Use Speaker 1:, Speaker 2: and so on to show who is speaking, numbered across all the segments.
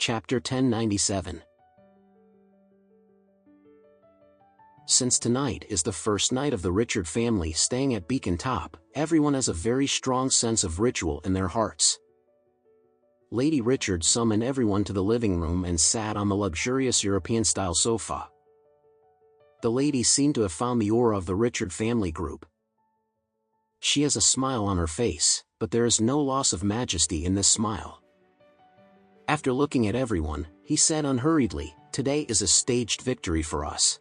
Speaker 1: Chapter 1097. Since tonight is the first night of the Richard family staying at Beacon Top, everyone has a very strong sense of ritual in their hearts. Lady Richard summoned everyone to the living room and sat on the luxurious European-style sofa. The lady seemed to have found the aura of the Richard family group. She has a smile on her face, but there is no loss of majesty in this smile. After looking at everyone, he said unhurriedly, "Today is a staged victory for us.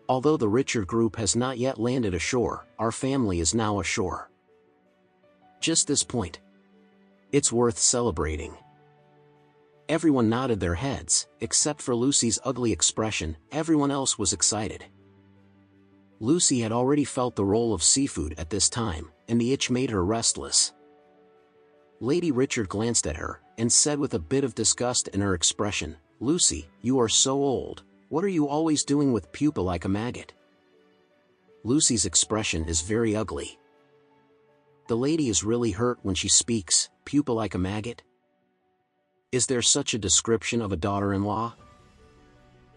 Speaker 1: Although the Richard group has not yet landed ashore, our family is now ashore. Just this point. It's worth celebrating." Everyone nodded their heads, except for Lucy's ugly expression. Everyone else was excited. Lucy had already felt the roll of seafood at this time, and the itch made her restless. Lady Richard glanced at her, and said with a bit of disgust in her expression, "Lucy, you are so old. What are you always doing with pupa like a maggot?" Lucy's expression is very ugly. The lady is really hurt when she speaks, pupa like a maggot. Is there such a description of a daughter-in-law?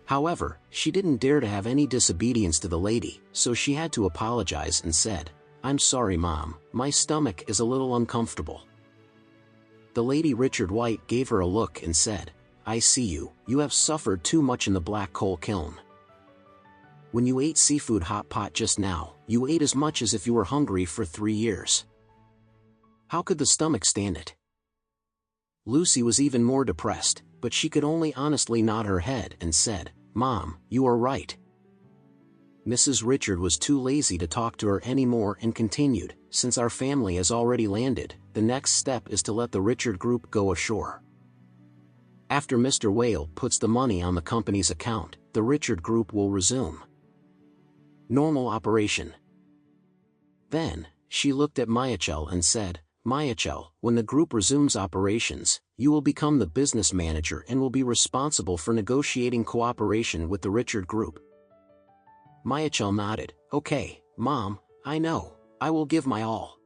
Speaker 1: However, she didn't dare to have any disobedience to the lady, so she had to apologize and said, "I'm sorry, Mom, my stomach is a little uncomfortable." The Lady Richard White gave her a look and said, "I see you, you have suffered too much in the black coal kiln. When you ate seafood hot pot just now, you ate as much as if you were hungry for 3 years. How could the stomach stand it?" Lucy was even more depressed, but she could only honestly nod her head and said, "Mom, you are right." Mrs. Richard was too lazy to talk to her anymore and continued, "Since our family has already landed, the next step is to let the Richard group go ashore. After Mr. Whale puts the money on the company's account, the Richard group will resume normal operation." Then, she looked at Miachel and said, "Miachel, when the group resumes operations, you will become the business manager and will be responsible for negotiating cooperation with the Richard group." Miachel nodded, "Okay, Mom, I know, I will give my all."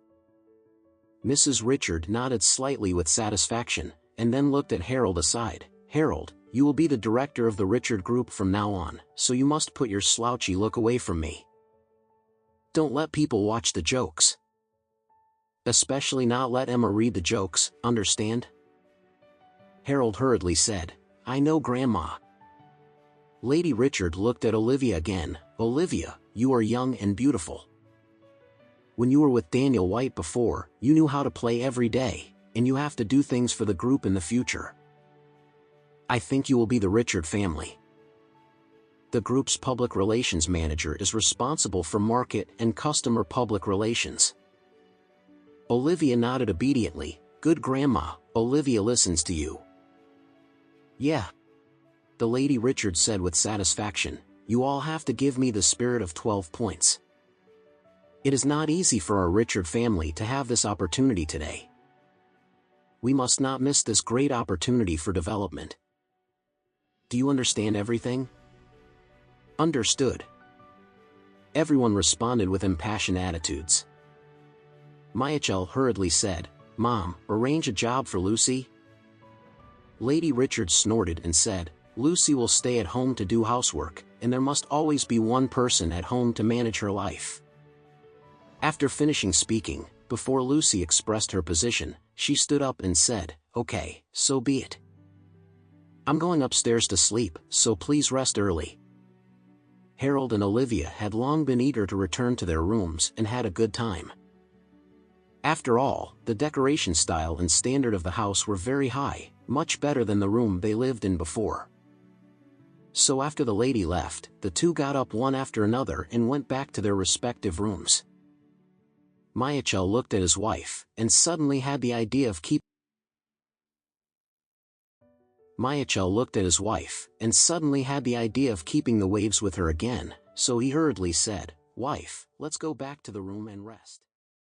Speaker 1: Mrs. Richard nodded slightly with satisfaction, and then looked at Harold aside. "Harold, you will be the director of the Richard group from now on, so you must put your slouchy look away from me. Don't let people watch the jokes. Especially not let Emma read the jokes, understand?" Harold hurriedly said, "I know, Grandma." Lady Richard looked at Olivia again. "Olivia, you are young and beautiful. When you were with Daniel White before, you knew how to play every day, and you have to do things for the group in the future. I think you will be the Richard family. The group's public relations manager is responsible for market and customer public relations." Olivia nodded obediently. "Good, Grandma, Olivia listens to you." "Yeah," the Lady Richard said with satisfaction, "you all have to give me the spirit of 12 points. It is not easy for our Richard family to have this opportunity today. We must not miss this great opportunity for development. Do you understand everything?" "Understood." Everyone responded with impassioned attitudes. Miachel hurriedly said, "Mom, arrange a job for Lucy." Lady Richard snorted and said, "Lucy will stay at home to do housework, and there must always be one person at home to manage her life." After finishing speaking, before Lucy expressed her position, she stood up and said, "Okay, so be it. I'm going upstairs to sleep, so please rest early." Harold and Olivia had long been eager to return to their rooms and had a good time. After all, the decoration style and standard of the house were very high, much better than the room they lived in before. So after the lady left, the two got up one after another and went back to their respective rooms. Miachel looked at his wife, and suddenly had the idea of keeping the waves with her again, so he hurriedly said, "Wife, let's go back to the room and rest."